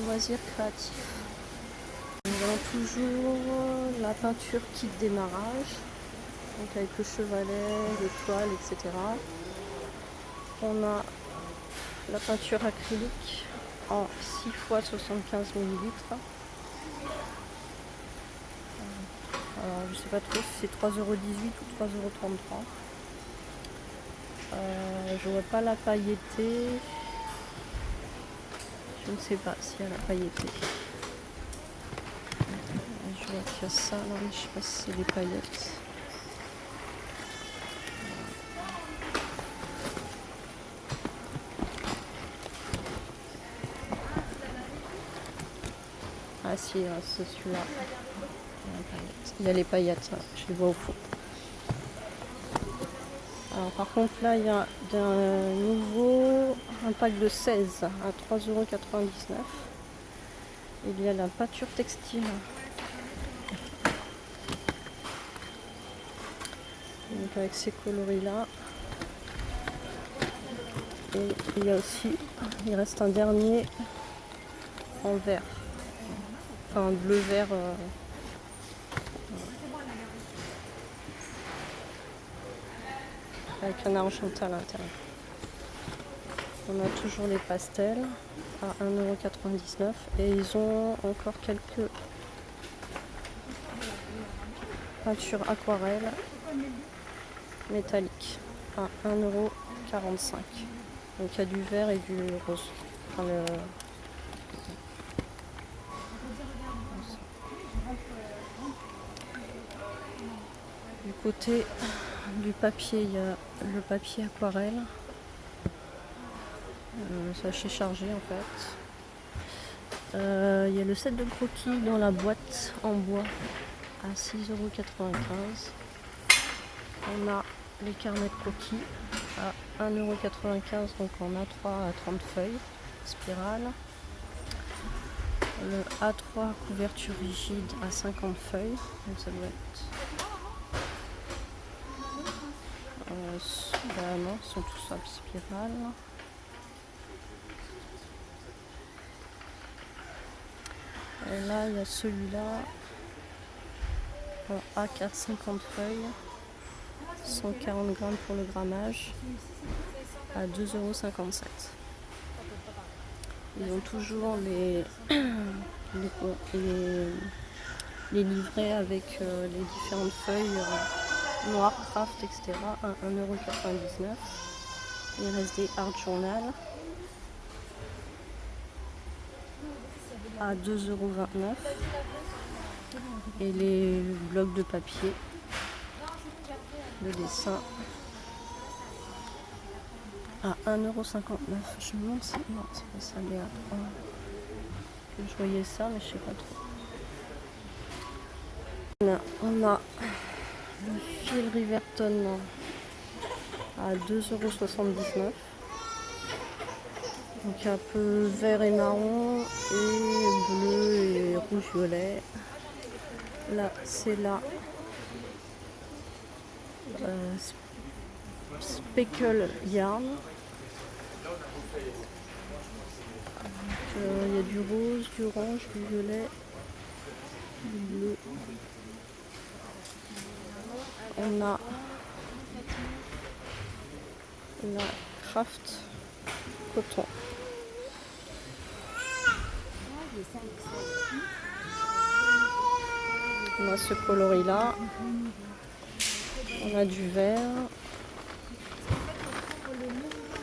loisirs créatifs. Nous avons toujours la peinture kit démarrage, donc avec le chevalet, l'étoile, etc. On a la peinture acrylique en 6 x 75 ml. Alors, je sais pas trop si c'est 3,18 € ou 3,33 €. Je vois pas la pailletée. Je ne sais pas s'il y a la pailletée. Je vois qu'il y a ça là, mais je sais pas si c'est des paillettes. Ah si, c'est celui-là. Il y a les paillettes, là. Je les vois au fond. Alors par contre là il y a un nouveau, un pack de 16 à 3,99 €. Il y a la peinture textile. Donc avec ces coloris là. Et il y a aussi, il reste un dernier en vert. Enfin bleu vert. Avec un argentin à l'intérieur. On a toujours les pastels à 1,99 € et ils ont encore quelques peintures aquarelles métalliques à 1,45 €. Donc il y a du vert et du rose. Enfin, du côté du papier, il y a le papier aquarelle. Ça chez Chargé en fait. Il y a le set de croquis dans la boîte en bois à 6,95 €. On a les carnets de croquis à 1,95 €, donc en A3 à 30 feuilles, spirale. Le A3 couverture rigide à 50 feuilles, donc ça doit être. Non, ils sont tous à spirale. Et là, il y a celui-là en A4 50 feuilles, 140 grammes pour le grammage, à 2,57 €. Ils ont toujours les livrets avec les différentes feuilles noires, craft, etc. à 1,99 €. Il reste des art journal à 2,29 € et les blocs de papier de dessin à 1,59 €. Je me demande si non, c'est pas ça, les A3. Je voyais ça, mais je sais pas trop. On a le fil Riverton à 2,79 €. Donc un peu vert et marron et bleu et rouge-violet. Là, c'est la Speckle Yarn. Il y a du rose, du orange, du violet, du bleu. On a la Craft Coton. On a ce coloris là. On a du vert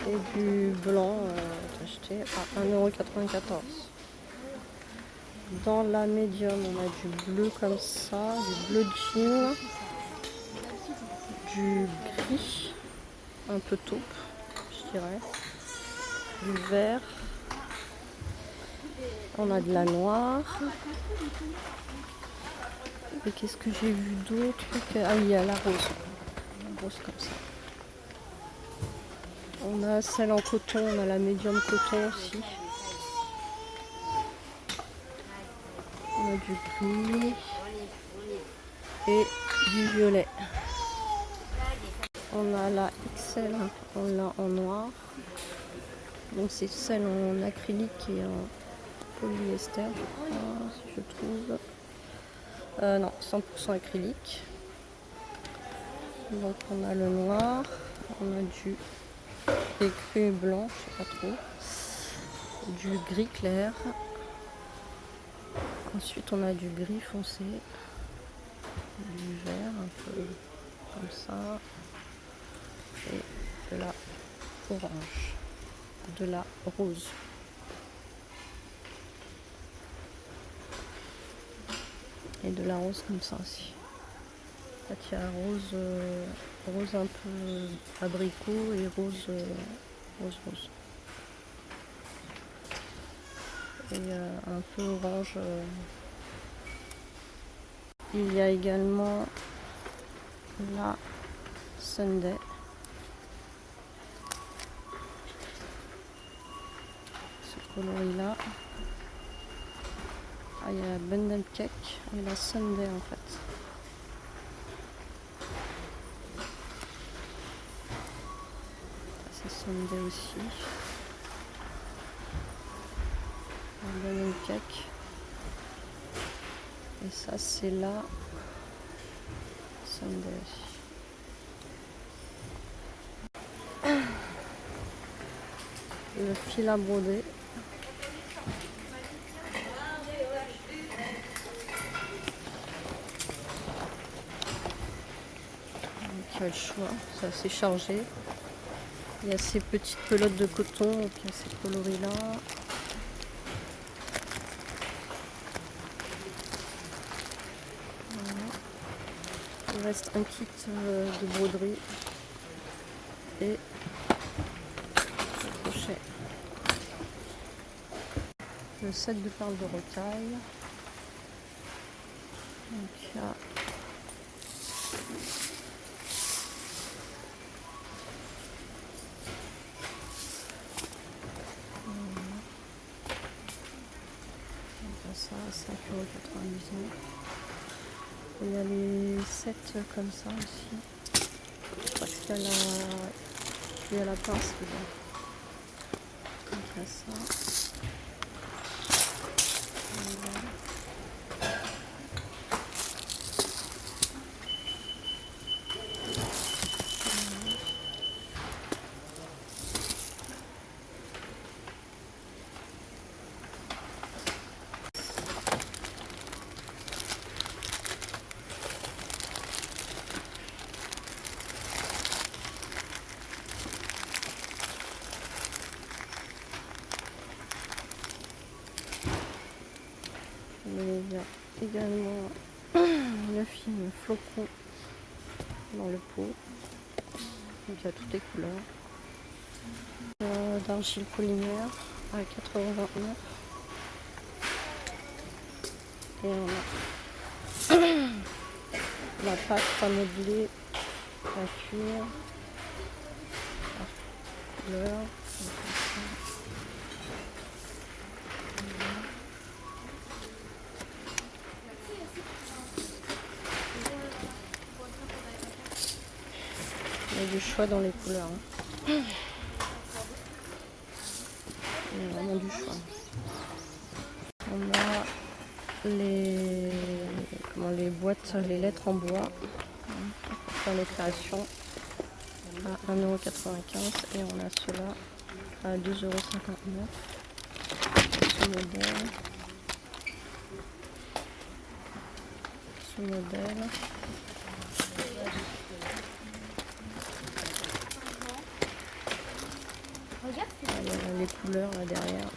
et du blanc acheté à 1,94 €. Dans la médium, on a du bleu comme ça, du bleu jean, du gris, un peu taupe, je dirais, du vert. On a de la noire. Et qu'est-ce que j'ai vu d'autre? Ah, il y a la rose. La rose comme ça. On a celle en coton, on a la médium coton aussi. On a du gris et du violet. On a la XL, on l'a en noir. Donc c'est celle en acrylique et polyester, je crois, si je trouve. Non, 100% acrylique. Donc on a le noir, on a du écru blanc, je sais pas trop, du gris clair. Ensuite on a du gris foncé, du vert un peu comme ça, et de la orange, de la rose. Et de la rose comme ça aussi. En fait, il y a rose un peu abricot et rose. Et un peu orange. Il y a également la Sunday. Ce coloris-là. Ah, il y a la Bundle Cake et la Sunday en fait. C'est Sunday aussi. La Bundle Cake. Et ça c'est la Sunday. Le fil à broder. Il y a le choix, c'est assez chargé. Il y a ces petites pelotes de coton, donc il y a ces coloris là. Voilà. Il reste un kit de broderie et le crochet. Le set de perles de rocaille. Donc il y a ça à 5,99 €. Il y a les sets comme ça aussi. Parce qu'il y a la pince dedans. Donc il y a ça. Mais il y a également le film Flocon dans le pot. Donc il y a toutes les couleurs. D'argile polymère à 4,29 €. Et on a la pâte à modeler, à cuire, par couleur. Il y a du choix dans les couleurs. Il y a vraiment du choix. On a les boîtes, les lettres en bois pour faire les créations à 1,95 € et on a cela à 2,59 €. Ce modèle. Il y a les couleurs là derrière.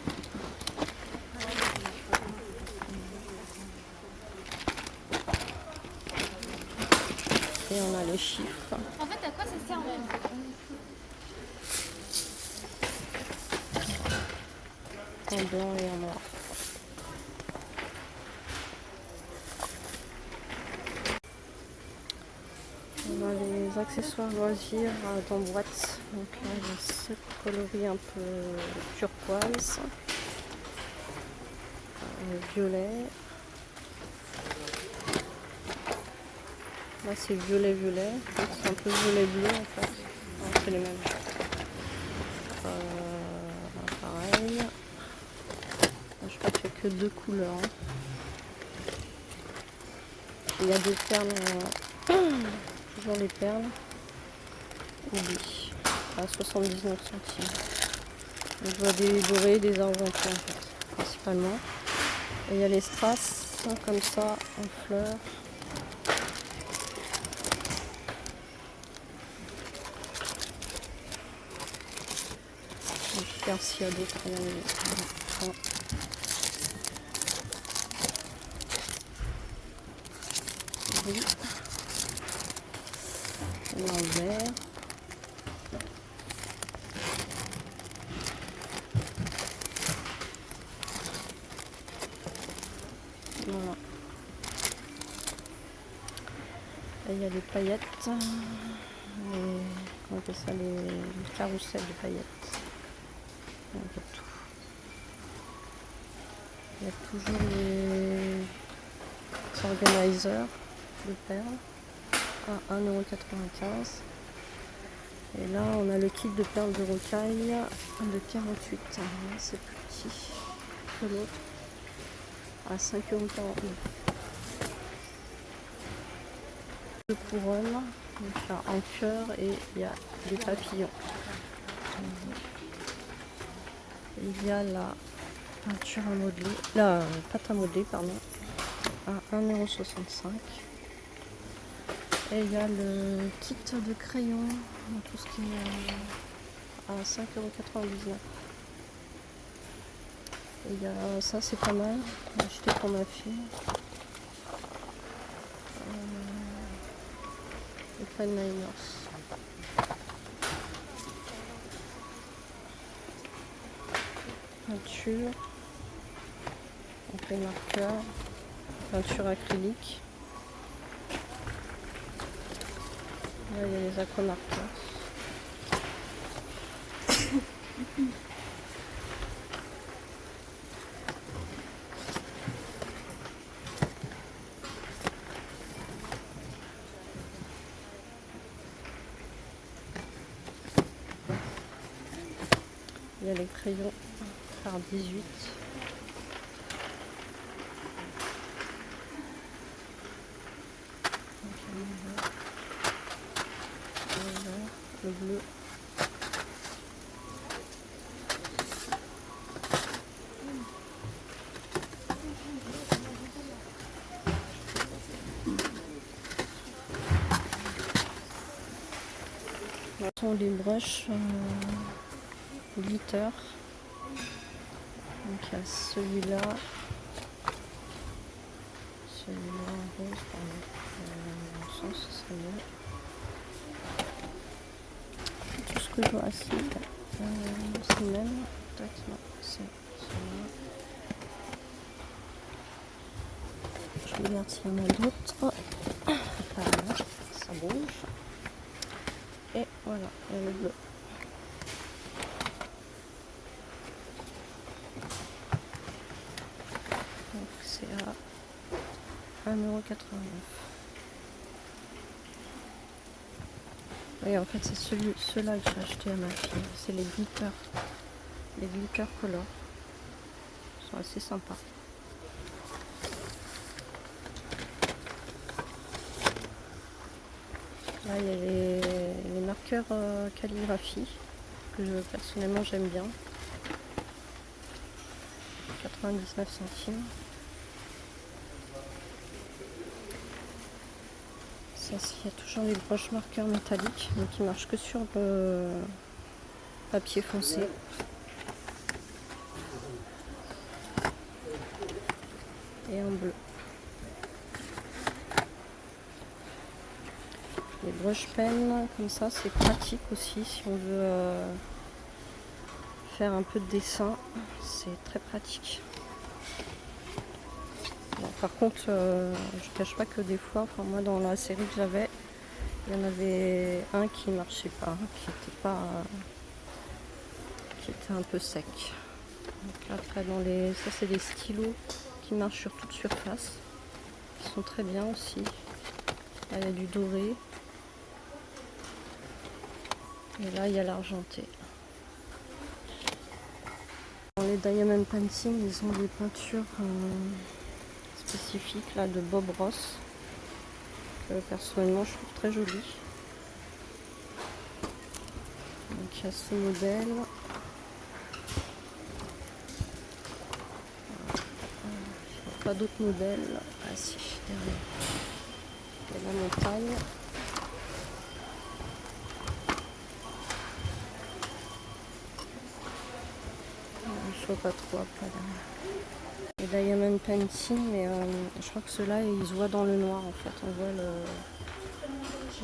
Et on a les chiffres. En fait, à quoi ça sert même? En blanc et en noir. On a les accessoires loisirs dans boîte. Donc là, il y a ce coloris un peu turquoise, violet. Là, c'est violet-violet. C'est un peu violet-bleu en fait. C'est les mêmes. Pareil. Je crois que c'est que 2 couleurs. Hein. Il y a des perles, toujours les perles. Oui, à 79 centimes. Donc, je vois des dorés, des argentins en fait, principalement. Et il y a les strass comme ça en fleurs. Je vais voir s'il y a d'autres. Oui. L'envers. Voilà. Et il y a des paillettes. On appelle ça les carousels de paillettes. Il y a un peu de tout. Il y a toujours les organisers de perles à 1,95 €. Et là, on a le kit de perles de rocaille de 48. C'est plus petit que l'autre. À 5,49 €. Deux couronnes, donc en cœur et il y a des papillons. Il y a la peinture à modeler, la pâte à modeler, pardon, à 1,65 €. Et il y a le kit de crayon, tout ce qui est à 5,99 €. Et il y a ça, c'est pas mal, j'ai acheté pour ma fille. Les fine liners. Peinture, donc les marqueurs, peinture acrylique. Là, il y a les aquamarqueurs. Il y a les crayons par 18. Le bleu. Ce sont les brushes glitter. Donc il y a celui-là en rose, pardon. Dans ce serait bien. Tout ce que je vois ici, c'est le même. Peut-être non, c'est celui-là. Je regarde s'il y en a d'autres. Voilà, ça bouge. Et voilà, il y a le bleu. Donc c'est à 1,89 €. Oui, en fait, c'est ceux-là que j'ai acheté à ma fille. C'est les glitter. Les glitter color. Ils sont assez sympas. Là, il y a les marqueurs calligraphie que personnellement j'aime bien. 99 centimes. Ça, il y a toujours les broches marqueurs métalliques, mais qui marchent que sur le papier foncé. Et en bleu. Les brush pens, comme ça, c'est pratique aussi si on veut faire un peu de dessin. C'est très pratique. Bon, par contre, je cache pas que des fois, enfin, moi dans la série que j'avais, il y en avait un qui marchait pas, qui était un peu sec. Donc après, ça c'est des stylos qui marchent sur toute surface, qui sont très bien aussi. Là, il y a du doré. Et là, il y a l'argenté. les Diamond Painting, ils ont des peintures spécifiques là de Bob Ross. Personnellement, je trouve très jolies. Donc il y a ce modèle. Pas d'autres modèles. Ah si, derrière. Il y a la montagne. Je vois pas trop après derrière. Les Diamond Painting, mais je crois que ceux-là, ils se voient dans le noir en fait. On voit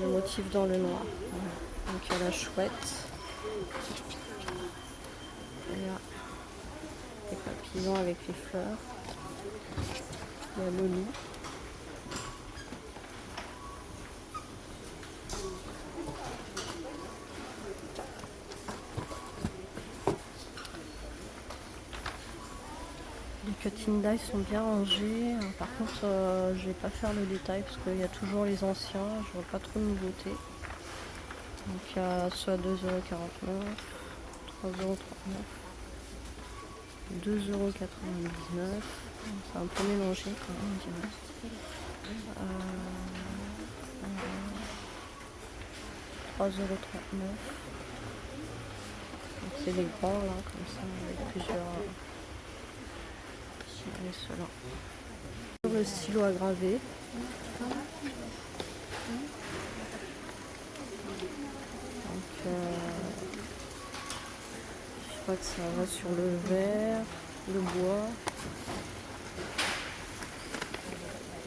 le motif dans le noir. Voilà. Donc il y a la chouette. Il y a les papillons avec les fleurs. Il y a le loup. Les cutting die sont bien rangés. Par contre, je vais pas faire le détail parce qu'il y a toujours les anciens. Je vois pas trop de nouveautés. Donc il y a soit 2,49€, 3,39€, 2,99€. C'est un peu mélangé quand même, on dirait. Euh, 3,39€. C'est les grands là, comme ça, avec plusieurs. Et ceux-là. Le stylo à graver. Donc, je crois que ça va sur le verre, le bois.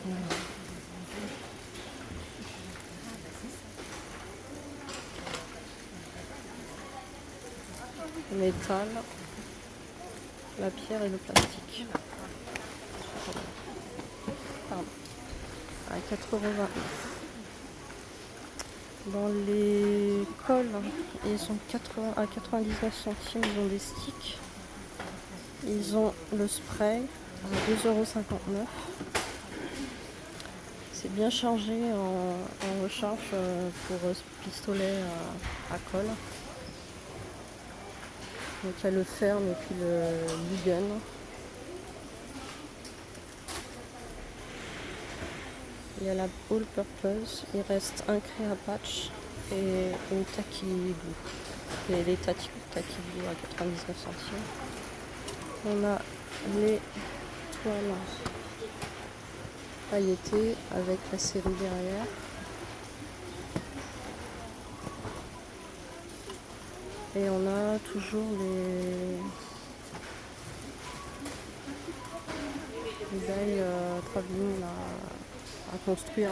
Voilà. Le métal, la pierre et le plastique. Pardon. À 4,29€. Dans les cols, ils sont à 99 centimes, ils ont des sticks. Ils ont le spray à 2,59€. C'est bien chargé en recharge pour ce pistolet à colle. Donc il y a le ferme et puis le gun. Il y a la all purpose, il reste un créa patch et une Tacky Glue. Et les Tacky Glue à 99 centimes. On a les toiles pailletées avec la série derrière. Et on a toujours les dailles travelling à construire.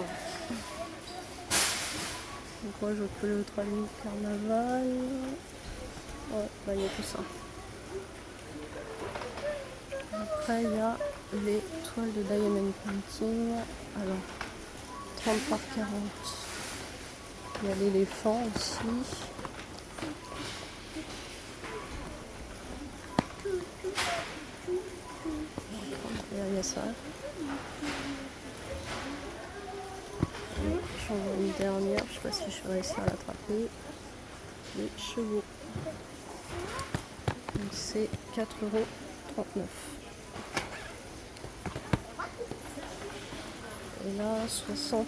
Donc moi je peux le travelling carnaval. Ouais, bah il y a tout ça. Après il y a les toiles de Diamond Painting. Alors 30 par 40. Il y a l'éléphant aussi. Il y a ça. J'en vois une dernière, je sais pas si je vais réussir à l'attraper. Les chevaux. Donc c'est 4,39€. Et là 60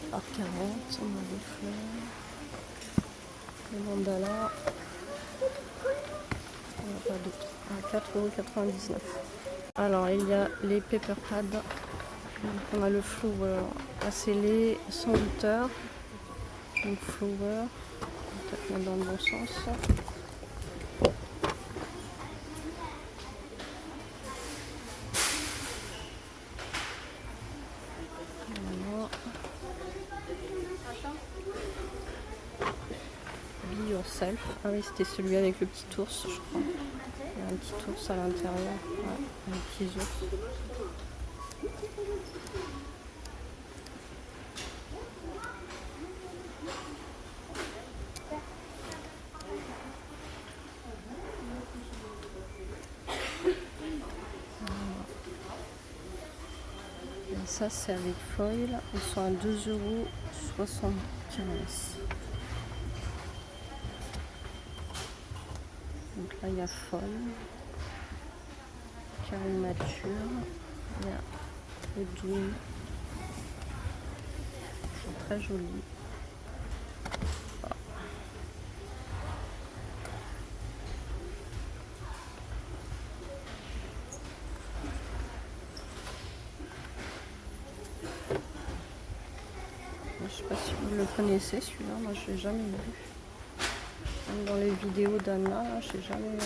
par 40, on a des fleurs. Le mandala. On n'a pas d'autres. À 4,99€. Alors il y a les paper pads. Donc on a le flower à sceller 100 litres. Donc flower. Peut-être mettre dans le bon sens. Voilà. Be yourself. Ah oui, c'était celui avec le petit ours, je crois. Il y a un petit ours à l'intérieur. Ouais, un petit ours. Et ça c'est avec foil, ils sont à 2,75€. Là, il y a Faune, Carimature, il y a les Doom. Ils sont très jolis. Je sais pas si vous le connaissez celui-là, moi je l'ai jamais vu. Même dans les vidéos d'Anna, je sais jamais.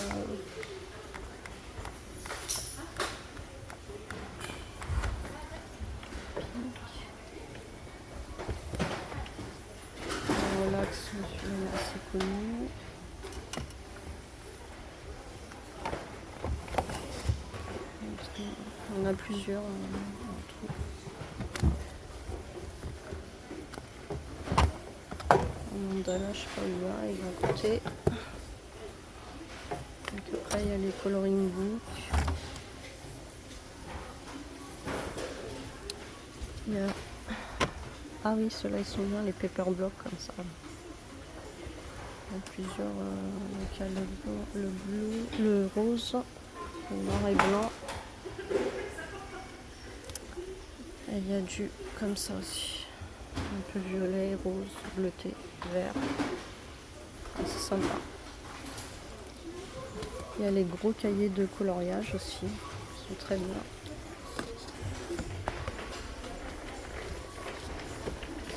Relax, celui-là est assez connu. On a plusieurs. Mandala, je sais pas où il va à côté. Donc après il y a les coloring books. Il y a... Ah oui, ceux-là ils sont bien, les paper blocks comme ça. Il y a plusieurs. Donc il y a le bleu, le rose, le noir et blanc. Et il y a du comme ça aussi. Un peu violet, rose, bleuté, vert. Ah, c'est sympa. Il y a les gros cahiers de coloriage aussi. Ils sont très bien.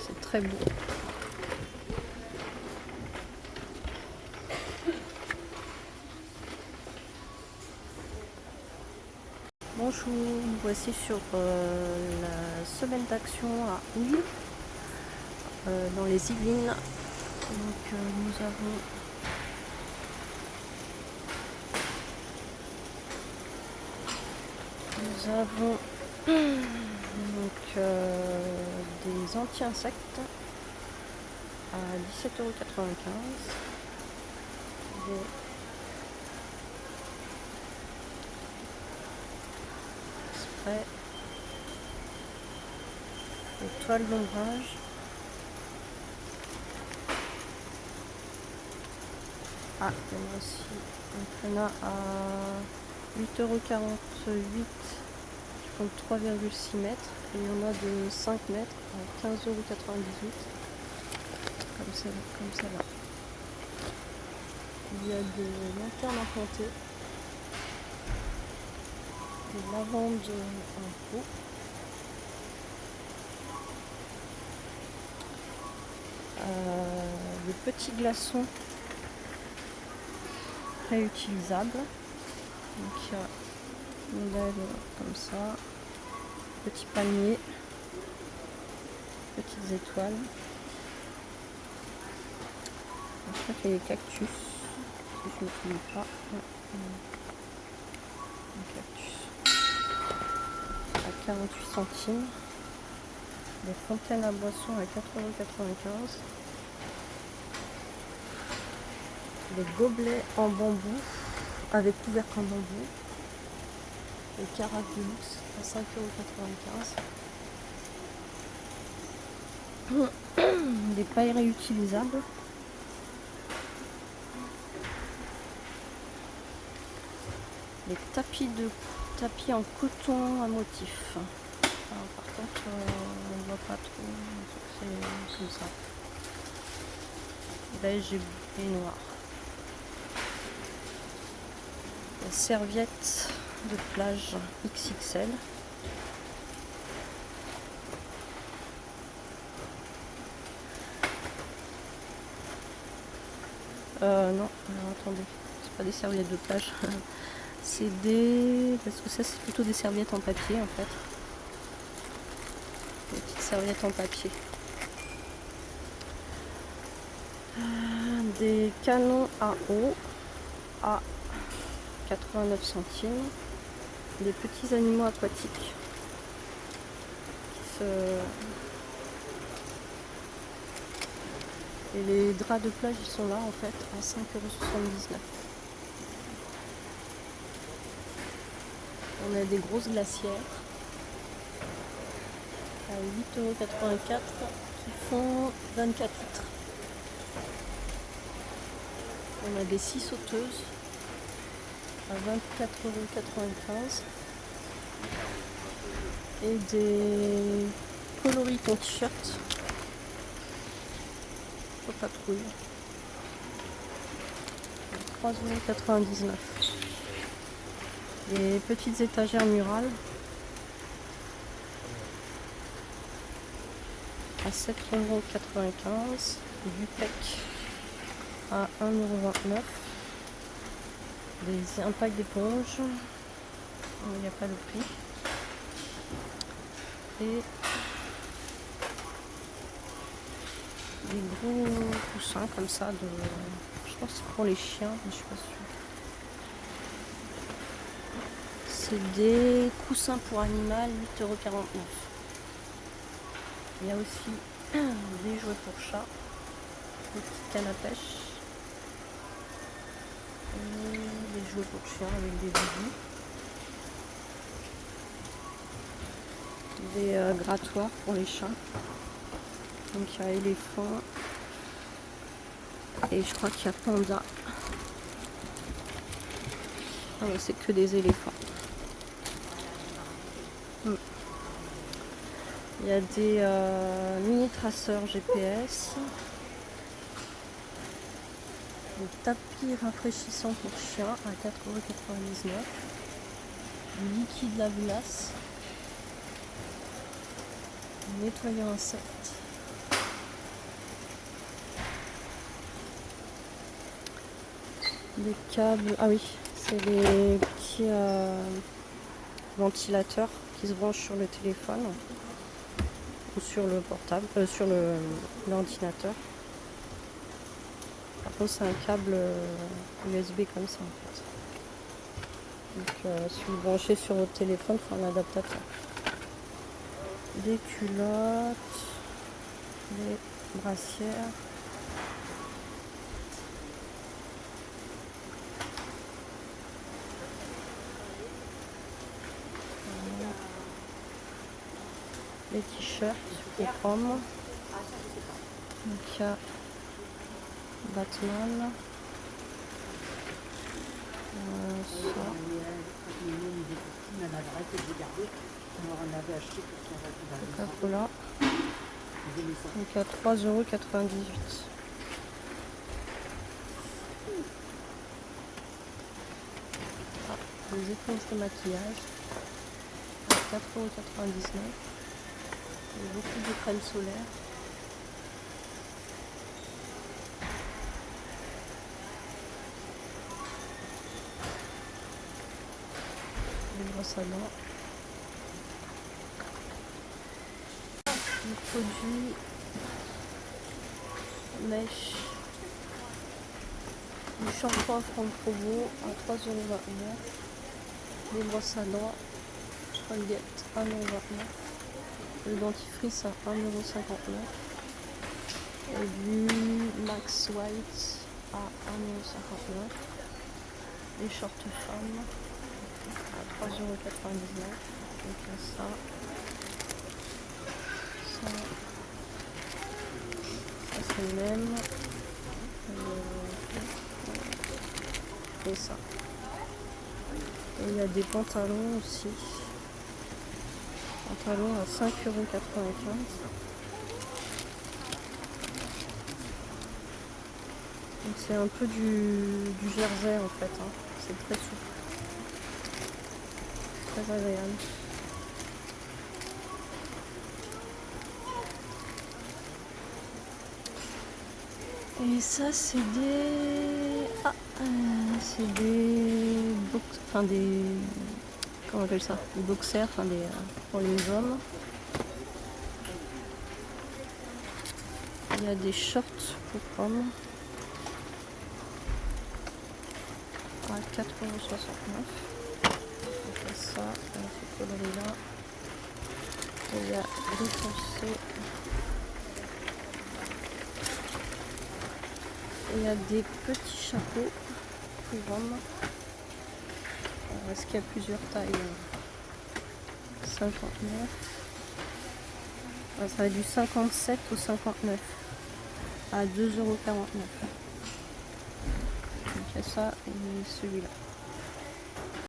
C'est très beau. Bonjour, nous voici sur la semaine d'action à Houille, dans les Yvelines. Donc nous avons donc, des anti-insectes à 17,95 €. Des sprays, des toiles d'ombrage. Ah, il y en a aussi. Donc, il y en a à 8,48 € qui font 3,6 mètres. Et il y en a de 5 mètres à 15,98 €. Comme celle-là. Il y a des lanternes implantées. Des lavandes en pot. Des petits glaçons réutilisables. Donc il y a un modèle comme ça. Petit palmier. Petites étoiles. Je crois qu'il y a des cactus. Si je ne me trompe pas. Ouais. Un cactus. À 48 centimes. Des fontaines à boissons à 4,95 €. Des gobelets en bambou avec couvercle en bambou. Des carafes de luxe à 5,95 €. Des pailles réutilisables. Des tapis en coton à motif. Alors, par contre, on ne voit pas trop, c'est comme ça. Beige et noir. Des serviettes de plage XXL. Non, alors attendez, c'est pas des serviettes de plage. C'est des... Parce que ça c'est plutôt des serviettes en papier en fait. Des petites serviettes en papier. Des canons à eau à 89 centimes. Des petits animaux aquatiques. Et les draps de plage ils sont là en fait à 5,79 €. On a des grosses glacières à 8,84 € qui font 24 litres. On a des scies sauteuses à 24,95 €. Et des coloris ton t-shirt pour patrouille. 3,99 €. Des petites étagères murales à 7,95 €. Du PEC à 1,29 €. Un pack d'éponges, il n'y a pas de prix. Et des gros coussins comme ça, je pense que c'est pour les chiens, mais je suis pas sûre. C'est des coussins pour animal, 8,49 €. Il y a aussi des jouets pour chat, des petites cannes à pêche, et des jouets pour chien avec des bijoux, des grattoirs pour les chats. Donc il y a éléphant et je crois qu'il y a panda. Ah ouais, c'est que des éléphants. Il y a des mini traceurs GPS, des tapis rafraîchissants pour chiens à 4,99 €, du liquide lave-glace, nettoyant insectes, des câbles, ah oui, c'est les petits ventilateurs qui se branchent sur le téléphone ou sur le portable, sur l'ordinateur. Par contre, c'est un câble USB comme ça en fait. Donc, si vous branchez sur votre téléphone, il faut un adaptateur. Des culottes, des brassières. Les t-shirts pour hommes. Donc il y a Batman. Coca-Cola. Donc à 3,98 €. Des éponges de maquillage à 4,99 €. Il y a beaucoup de crème solaire. Des brosses à dents. Des produits mèche. Du shampoing Franck Provo à 3,29 €. Des brosses à dents. Colgate 1,29 €. Le dentifrice à 1,59 €. Et du Max White à 1,59 €. Des shorts femmes à 3,99 €. Donc il y a ça. Ça c'est le même. Et ça. Et il y a des pantalons aussi. Pantalons à 5,95 €. Donc c'est un peu du jersey en fait. Hein. C'est très souple. Très agréable. Et ça c'est des... Ah, c'est des enfin des... Comment on appelle ça? Des boxers, enfin des... pour les hommes. Il y a des shorts pour hommes à 4,69 €. Donc il y a ça, ce coloris là. Et il y a des foncés. Il y a des petits chapeaux pour hommes. Est-ce qu'il y a plusieurs tailles? 59. Ça va du 57 au 59 à 2,49 €. Donc il y a ça et celui-là.